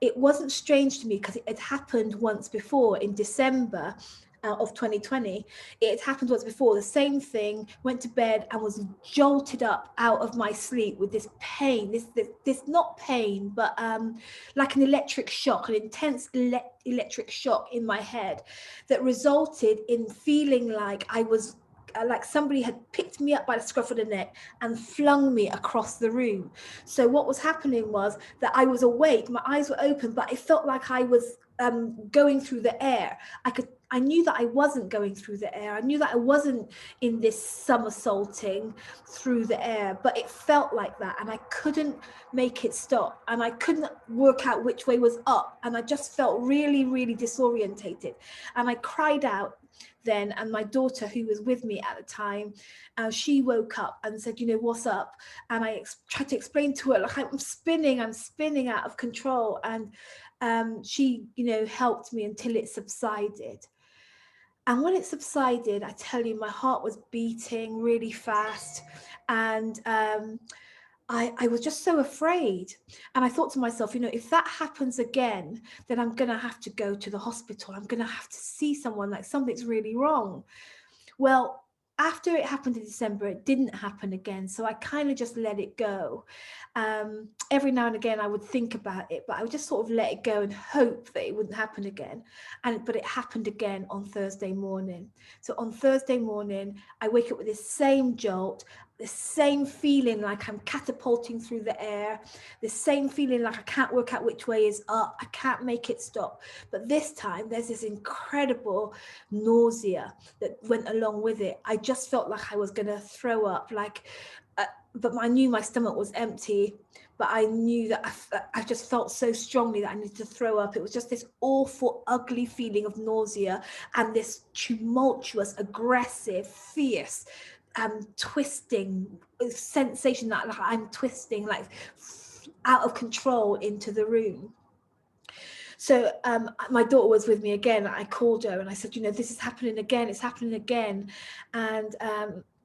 it wasn't strange to me because it had happened once before in December of 2020. It had happened once before, the same thing. Went to bed and was jolted up out of my sleep with this pain, this not pain, but like an electric shock, an intense electric shock in my head that resulted in feeling like I was like somebody had picked me up by the scruff of the neck and flung me across the room. So what was happening was that I was awake, my eyes were open, but it felt like I was going through the air. I knew that I wasn't going through the air. I knew that I wasn't in this somersaulting through the air, but it felt like that, and I couldn't make it stop, and I couldn't work out which way was up, and I just felt really, really disorientated, and I cried out then. And my daughter, who was with me at the time, she woke up and said, you know, what's up? And I tried to explain to her, like, I'm spinning out of control. And she, you know, helped me until it subsided. And when it subsided, I tell you, my heart was beating really fast. And I was just so afraid. And I thought to myself, you know, if that happens again, then I'm going to have to go to the hospital. I'm going to have to see someone, like something's really wrong. Well, after it happened in December, it didn't happen again. So I kind of just let it go. Every now and again, I would think about it, but I would just sort of let it go and hope that it wouldn't happen again. But it happened again on Thursday morning. So on Thursday morning, I wake up with this same jolt, the same feeling like I'm catapulting through the air, the same feeling like I can't work out which way is up, I can't make it stop. But this time there's this incredible nausea that went along with it. I just felt like I was going to throw up, but I knew my stomach was empty. But I knew that I just felt so strongly that I needed to throw up. It was just this awful, ugly feeling of nausea and this tumultuous, aggressive, fierce, twisting sensation that like I'm twisting like out of control into the room. So my daughter was with me again. I called her and I said, you know, this is happening again. It's happening again. And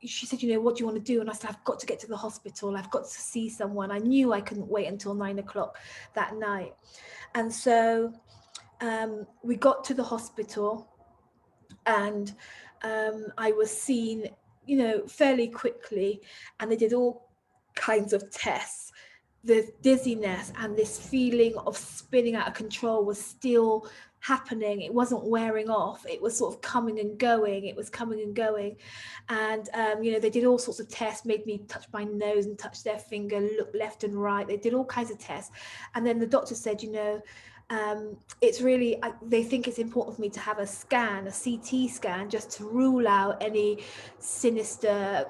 she said, you know, what do you want to do? And I said, I've got to get to the hospital. I've got to see someone. I knew I couldn't wait until 9 o'clock that night. And so we got to the hospital, and I was seen, you know, fairly quickly, and they did all kinds of tests. The dizziness and this feeling of spinning out of control was still happening. It wasn't wearing off. It was sort of coming and going. It was coming and going. And, you know, they did all sorts of tests, made me touch my nose and touch their finger, look left and right. They did all kinds of tests. And then the doctor said, you know, it's really, they think it's important for me to have a scan, a CT scan, just to rule out any sinister,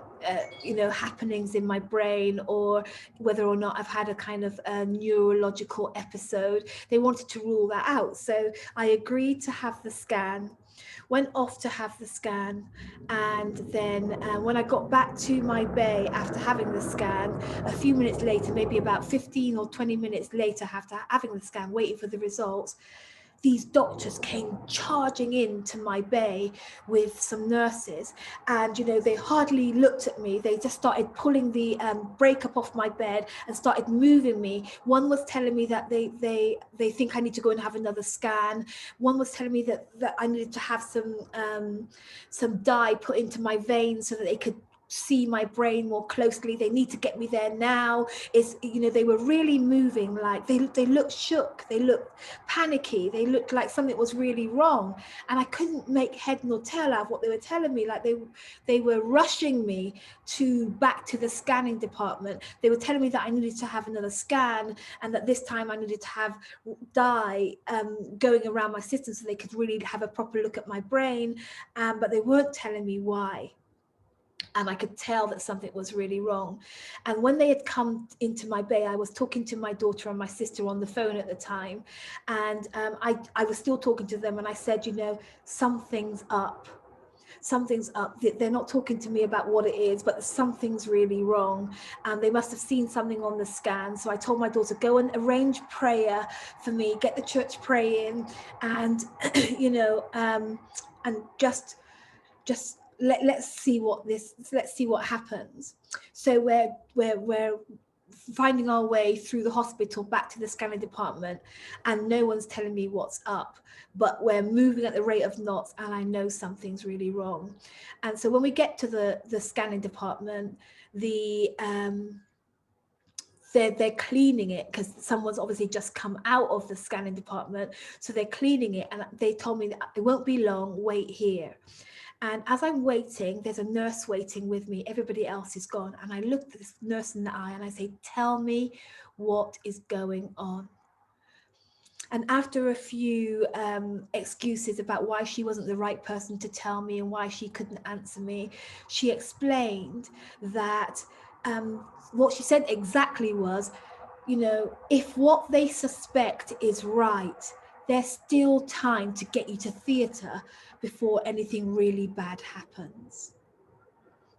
you know, happenings in my brain, or whether or not I've had a kind of neurological episode. They wanted to rule that out. So I agreed to have the scan, went off to have the scan, and then when I got back to my bay after having the scan, a few minutes later, maybe about 15 or 20 minutes later after having the scan, waiting for the results, these doctors came charging into my bay with some nurses, and you know, they hardly looked at me. They just started pulling the breakup off my bed and started moving me. One was telling me that they think I need to go and have another scan. One was telling me that I needed to have some dye put into my veins so that they could see my brain more closely. They need to get me there now. Is, you know, they were really moving, like they looked shook, they looked panicky, they looked like something was really wrong, and I couldn't make head nor tail out of what they were telling me. Like they were rushing me back to the scanning department. They were telling me that I needed to have another scan, and that this time I needed to have dye going around my system so they could really have a proper look at my brain, but they weren't telling me why. And I could tell that something was really wrong. And when they had come into my bay, I was talking to my daughter and my sister on the phone at the time. And I was still talking to them, and I said, you know, something's up. Something's up. They're not talking to me about what it is, but something's really wrong. And they must have seen something on the scan. So I told my daughter, go and arrange prayer for me, get the church praying, and, you know, and just let's see what happens. So we're finding our way through the hospital back to the scanning department, and no one's telling me what's up, but we're moving at the rate of knots, and I know something's really wrong. And so when we get to the scanning department, they're cleaning it, because someone's obviously just come out of the scanning department, so they're cleaning it, and they told me that it won't be long, wait here. And as I'm waiting, there's a nurse waiting with me. Everybody else is gone. And I look at this nurse in the eye and I say, tell me what is going on. And after a few excuses about why she wasn't the right person to tell me and why she couldn't answer me, she explained that what she said exactly was, you know, if what they suspect is right, there's still time to get you to theatre before anything really bad happens.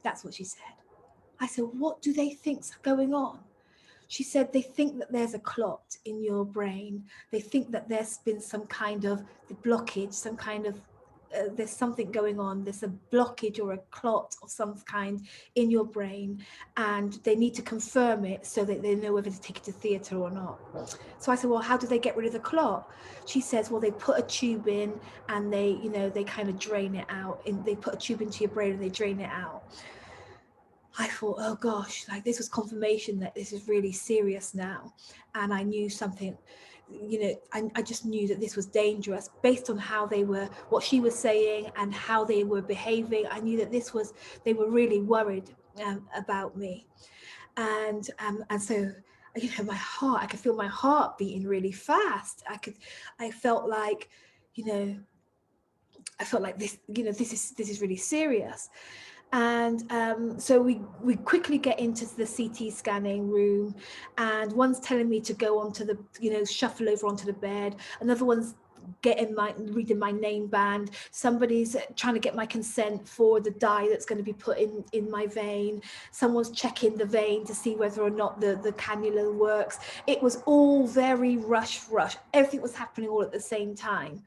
That's what she said. I said, what do they think's going on? She said, they think that there's a clot in your brain. They think that there's been some kind of blockage, some kind of, there's something going on. There's a blockage or a clot of some kind in your brain, and they need to confirm it so that they know whether to take it to theatre or not. So I said, well, how do they get rid of the clot? She says, well, they put a tube in and they, you know, they kind of drain it out. And they put a tube into your brain and they drain it out. I thought, oh gosh, like this was confirmation that this is really serious now. And I knew something, you know, I just knew that this was dangerous based on how they were, what she was saying and how they were behaving. I knew that they were really worried about me. And so, you know, I could feel my heart beating really fast. I felt like, you know, this, you know, this is really serious. And so we quickly get into the CT scanning room, and one's telling me to go onto the, you know, shuffle over onto the bed. Another one's reading my name band. Somebody's trying to get my consent for the dye that's going to be put in my vein. Someone's checking the vein to see whether or not the cannula works. It was all very rush. Everything was happening all at the same time.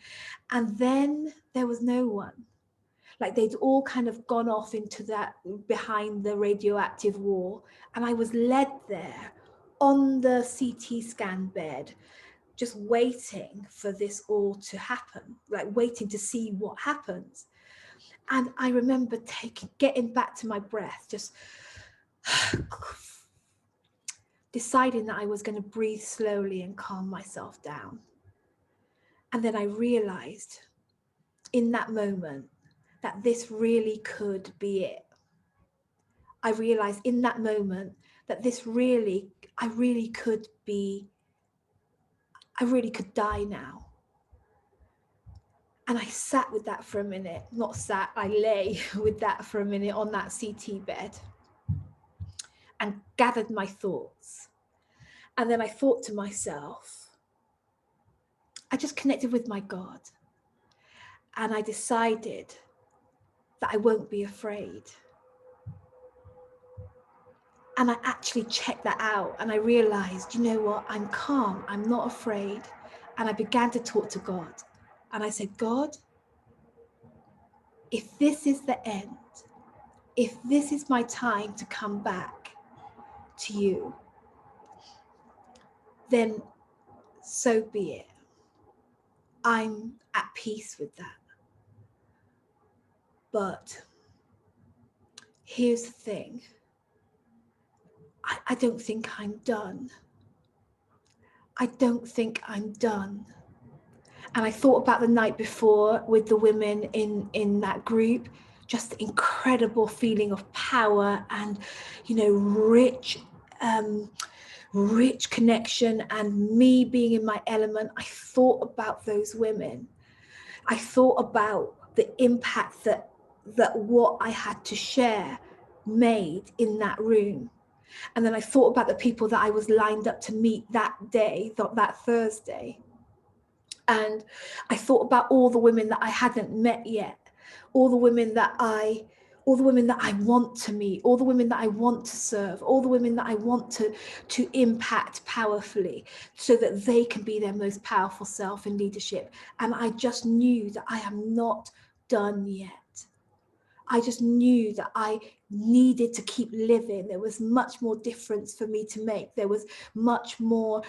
And then there was no one. Like they'd all kind of gone off into that behind the radioactive wall. And I was led there on the CT scan bed, just waiting for this all to happen, like waiting to see what happens. And I remember getting back to my breath, just deciding that I was going to breathe slowly and calm myself down. And then I realized in that moment that this really could be it. I realized in that moment that I really could die now. And I sat with that for a minute, I lay with that for a minute on that CT bed and gathered my thoughts. And then I thought to myself, I just connected with my God. And I decided that I won't be afraid. And I actually checked that out, and I realized, you know what, I'm calm, I'm not afraid. And I began to talk to God. And I said, God, if this is the end, if this is my time to come back to you, then so be it. I'm at peace with that. But here's the thing. I don't think I'm done. I don't think I'm done. And I thought about the night before with the women in that group, just the incredible feeling of power and, you know, rich connection and me being in my element. I thought about those women. I thought about the impact that what I had to share made in that room. And then I thought about the people that I was lined up to meet that day, that Thursday. And I thought about all the women that I hadn't met yet, all the women that I want to meet, all the women that I want to serve, all the women that I want to impact powerfully so that they can be their most powerful self in leadership. And I just knew that I am not done yet. I just knew that I needed to keep living. There was much more difference for me to make. There was much more,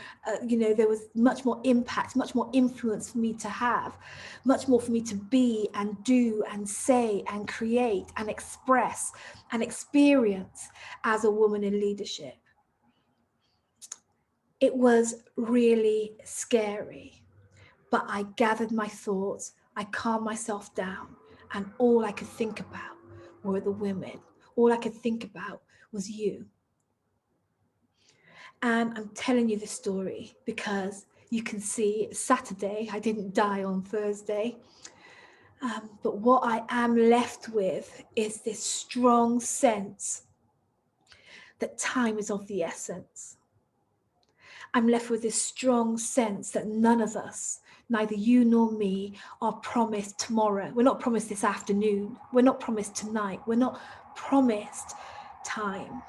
there was much more impact, much more influence for me to have, much more for me to be and do and say and create and express and experience as a woman in leadership. It was really scary, but I gathered my thoughts, I calmed myself down, and all I could think about were the women. All I could think about was you. And I'm telling you this story because you can see it's Saturday. I didn't die on Thursday. But what I am left with is this strong sense that time is of the essence. I'm left with this strong sense that none of us, neither you nor me, are promised tomorrow. We're not promised this afternoon. We're not promised tonight. We're not promised time.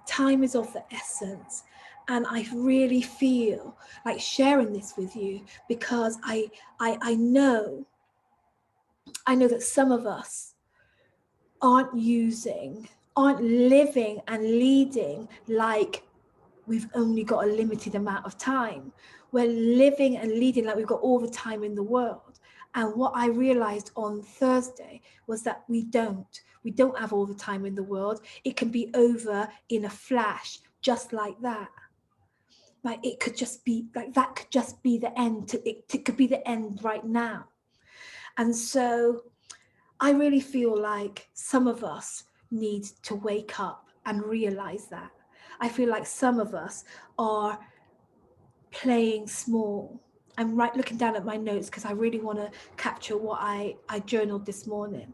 Time is of the essence. And I really feel like sharing this with you because I know that some of us aren't living and leading like we've only got a limited amount of time. We're living and leading like we've got all the time in the world. And what I realized on Thursday was that we don't have all the time in the world. It can be over in a flash, just like that. Like it could just be like that could just be the end. It could be the end right now. And so I really feel like some of us need to wake up and realize that. I feel like some of us are playing small. I'm looking down at my notes because I really want to capture what I journaled this morning.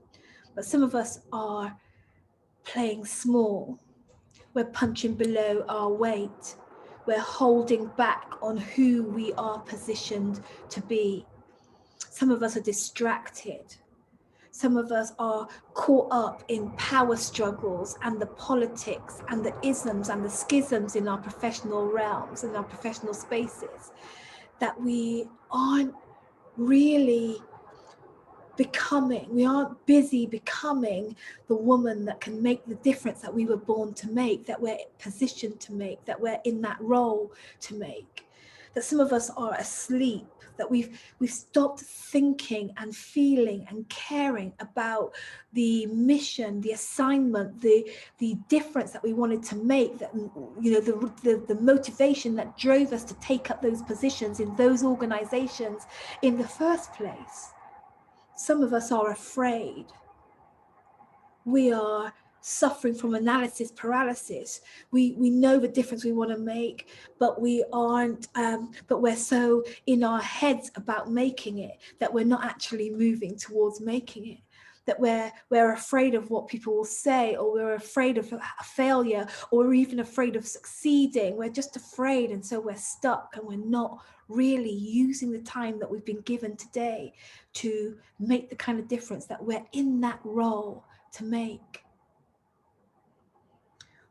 But some of us are playing small. We're punching below our weight. We're holding back on who we are positioned to be. Some of us are distracted. Some of us are caught up in power struggles and the politics and the isms and the schisms in our professional realms, in our professional spaces, that we aren't really we aren't busy becoming the woman that can make the difference that we were born to make, that we're positioned to make, that we're in that role to make. That some of us are asleep, that we've stopped thinking and feeling and caring about the mission, the assignment, the difference that we wanted to make, that, you know, the motivation that drove us to take up those positions in those organizations in the first place. Some of us are afraid. We are suffering from analysis paralysis. We know the difference we want to make, but we aren't, but we're so in our heads about making it that we're not actually moving towards making it. That we're afraid of what people will say, or we're afraid of failure, or we're even afraid of succeeding. We're just afraid, and so we're stuck, and we're not really using the time that we've been given today to make the kind of difference that we're in that role to make.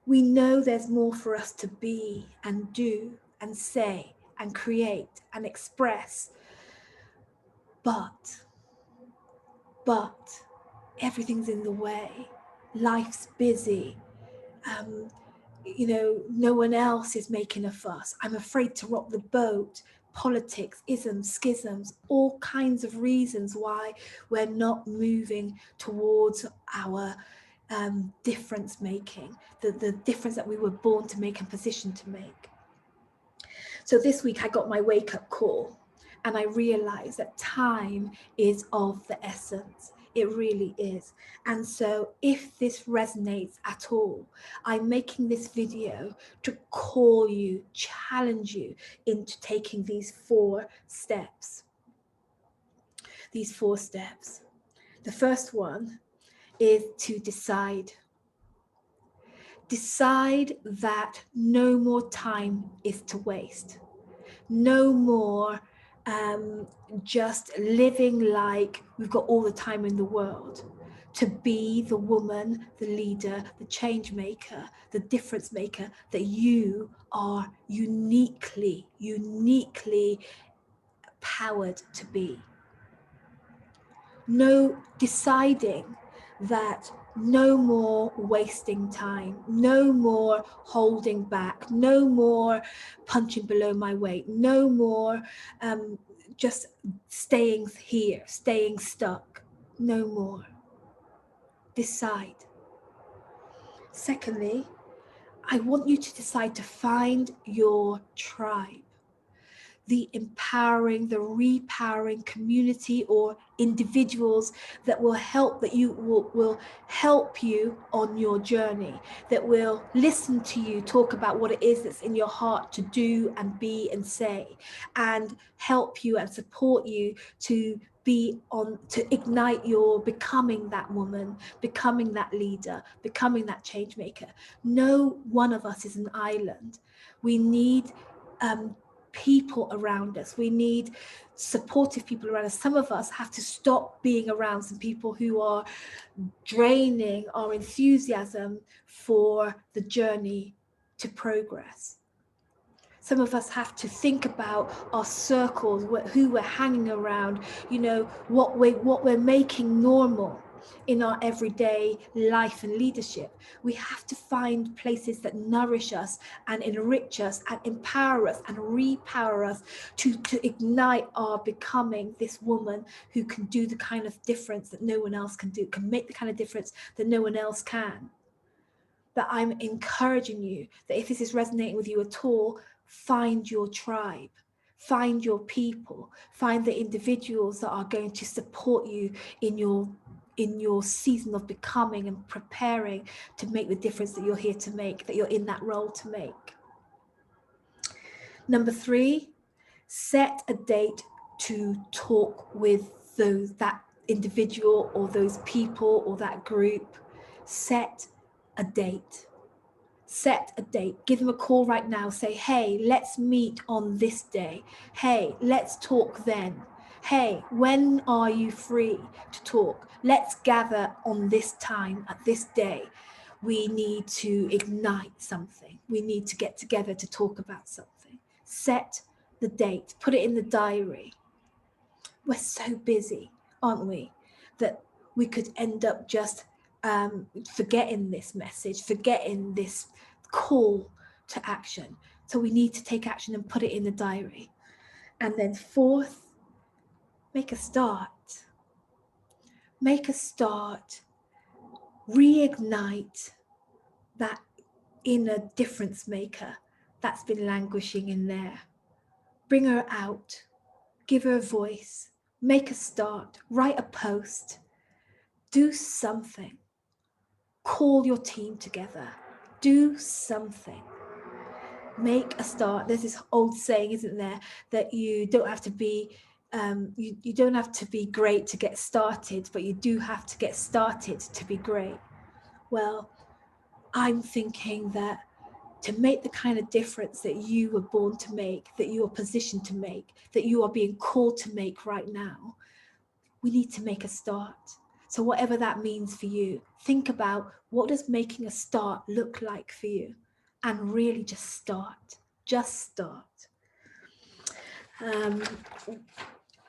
We know there's more for us to be and do and say and create and express, but everything's in the way. Life's busy. You know, no one else is making a fuss. I'm afraid to rock the boat. Politics, isms, schisms, all kinds of reasons why we're not moving towards our difference making, the difference that we were born to make and positioned to make. So this week I got my wake-up call, and I realized that time is of the essence. It really is. And so if this resonates at all, I'm making this video to call you, challenge you into taking these 4 steps. These 4 steps. The first one is to decide. Decide that no more time is to waste. No more just living like we've got all the time in the world. To be the woman, the leader, the change maker, the difference maker that you are uniquely powered to be. No deciding that no more wasting time, no more holding back, no more punching below my weight, no more just staying here, staying stuck, no more. Decide. Secondly, I want you to decide to find your tribe, the empowering, the repowering community or individuals that will help, that you will help you on your journey, that will listen to you talk about what it is that's in your heart to do and be and say, and help you and support you to ignite your becoming that woman, becoming that leader, becoming that change maker. No one of us is an island. We need people around us. We need supportive people around us. Some of us have to stop being around some people who are draining our enthusiasm for the journey to progress. Some of us have to think about our circles, who we're hanging around, you know, what we're making normal in our everyday life and leadership. We have to find places that nourish us and enrich us and empower us and repower us to ignite our becoming this woman who can do the kind of difference that no one else can do, can make the kind of difference that no one else can. That I'm encouraging you that if this is resonating with you at all, find your tribe, find your people, find the individuals that are going to support you in your season of becoming and preparing to make the difference that you're here to make, that you're in that role to make. Number 3, set a date to talk with that individual or those people or that group. Set a date. Set a date. Give them a call right now. Say, hey, let's meet on this day. Hey, let's talk then. Hey, when are you free to talk? Let's gather on this time at this day. We need to ignite something. We need to get together to talk about something. Set the date. Put it in the diary. We're so busy, aren't we, that we could end up just forgetting this message, forgetting this call to action. So we need to take action and put it in the diary. And then 4th, make a start. Make a start. Reignite that inner difference maker that's been languishing in there. Bring her out. Give her a voice. Make a start. Write a post. Do something. Call your team together. Do something. Make a start. There's this old saying, isn't there, that you don't have to be you don't have to be great to get started, but you do have to get started to be great. Well, I'm thinking that to make the kind of difference that you were born to make, that you are positioned to make, that you are being called to make right now, we need to make a start. So whatever that means for you, think about, what does making a start look like for you? And really just start. Just start.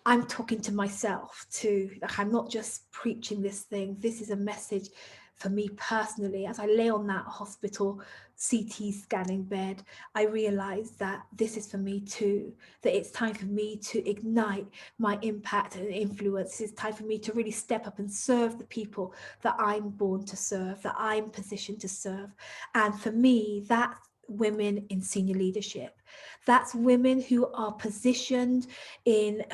I'm talking to myself too. Like, I'm not just preaching this thing. This is a message for me personally. As I lay on that hospital CT scanning bed, I realized that this is for me too, that it's time for me to ignite my impact and influence. It's time for me to really step up and serve the people that I'm born to serve, that I'm positioned to serve. And for me, that's women in senior leadership. That's women who are positioned in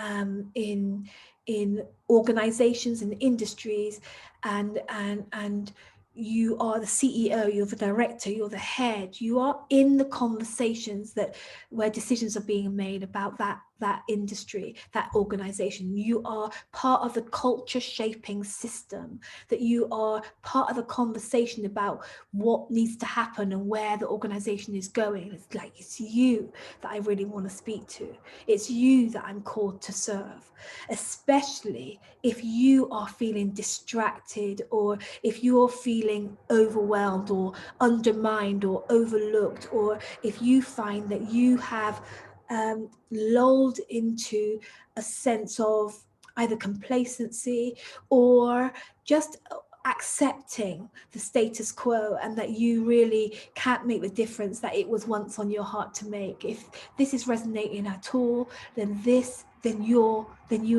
organizations and industries, and you are the CEO, you're the director, you're the head, you are in the conversations where decisions are being made about that industry, that organization. You are part of the culture shaping system, that you are part of the conversation about what needs to happen and where the organization is going. It's like, it's you that I really want to speak to. It's you that I'm called to serve, especially if you are feeling distracted, or if you're feeling overwhelmed or undermined or overlooked, or if you find that you have lulled into a sense of either complacency or just accepting the status quo and that you really can't make the difference that it was once on your heart to make. If this is resonating at all, then you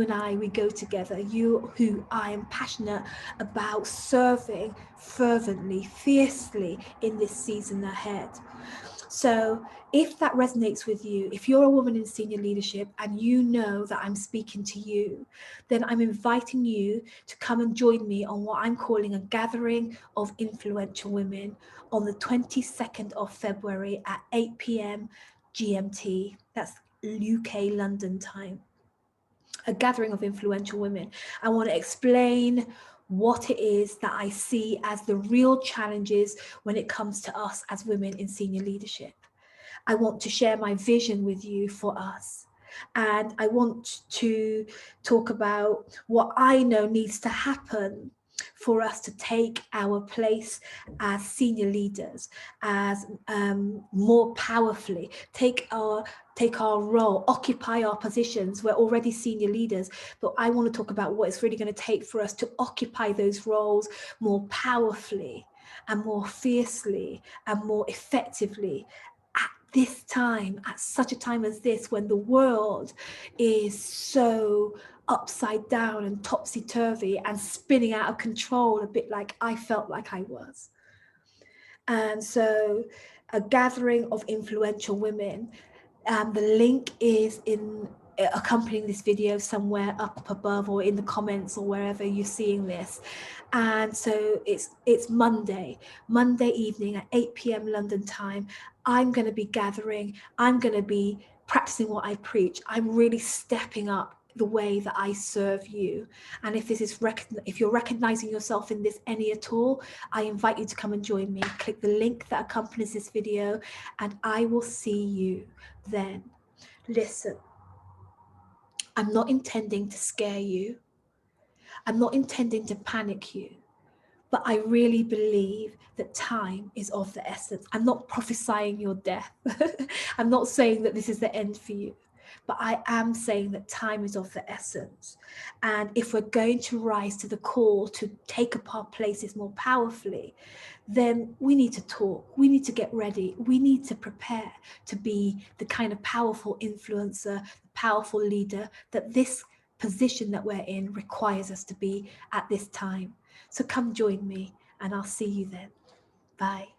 and I, we go together. You who I am passionate about serving fervently, fiercely in this season ahead. So if that resonates with you, if you're a woman in senior leadership and you know that I'm speaking to you, then I'm inviting you to come and join me on what I'm calling a gathering of influential women on the 22nd of February at 8 p.m. GMT. That's UK London time. A gathering of influential women. I want to explain what it is that I see as the real challenges when it comes to us as women in senior leadership. I want to share my vision with you for us. And I want to talk about what I know needs to happen for us to take our place as senior leaders, as more powerfully, take our role, occupy our positions. We're already senior leaders, but I want to talk about what it's really going to take for us to occupy those roles more powerfully and more fiercely and more effectively at this time, at such a time as this, when the world is so upside down and topsy-turvy and spinning out of control, a bit like I felt like I was. And so a gathering of influential women. The link is in accompanying this video somewhere up above or in the comments or wherever you're seeing this. And so it's Monday evening at 8 p.m. London time. I'm going to be gathering. I'm going to be practicing what I preach. I'm really stepping up the way that I serve you. And if this is if you're recognizing yourself in this any at all, I invite you to come and join me. Click the link that accompanies this video and I will see you then. Listen, I'm not intending to scare you. I'm not intending to panic you, but I really believe that time is of the essence. I'm not prophesying your death. I'm not saying that this is the end for you, but I am saying that time is of the essence. And if we're going to rise to the call to take up our places more powerfully, then we need to talk, we need to get ready, we need to prepare to be the kind of powerful influencer, powerful leader that this position that we're in requires us to be at this time. So come join me and I'll see you then. Bye.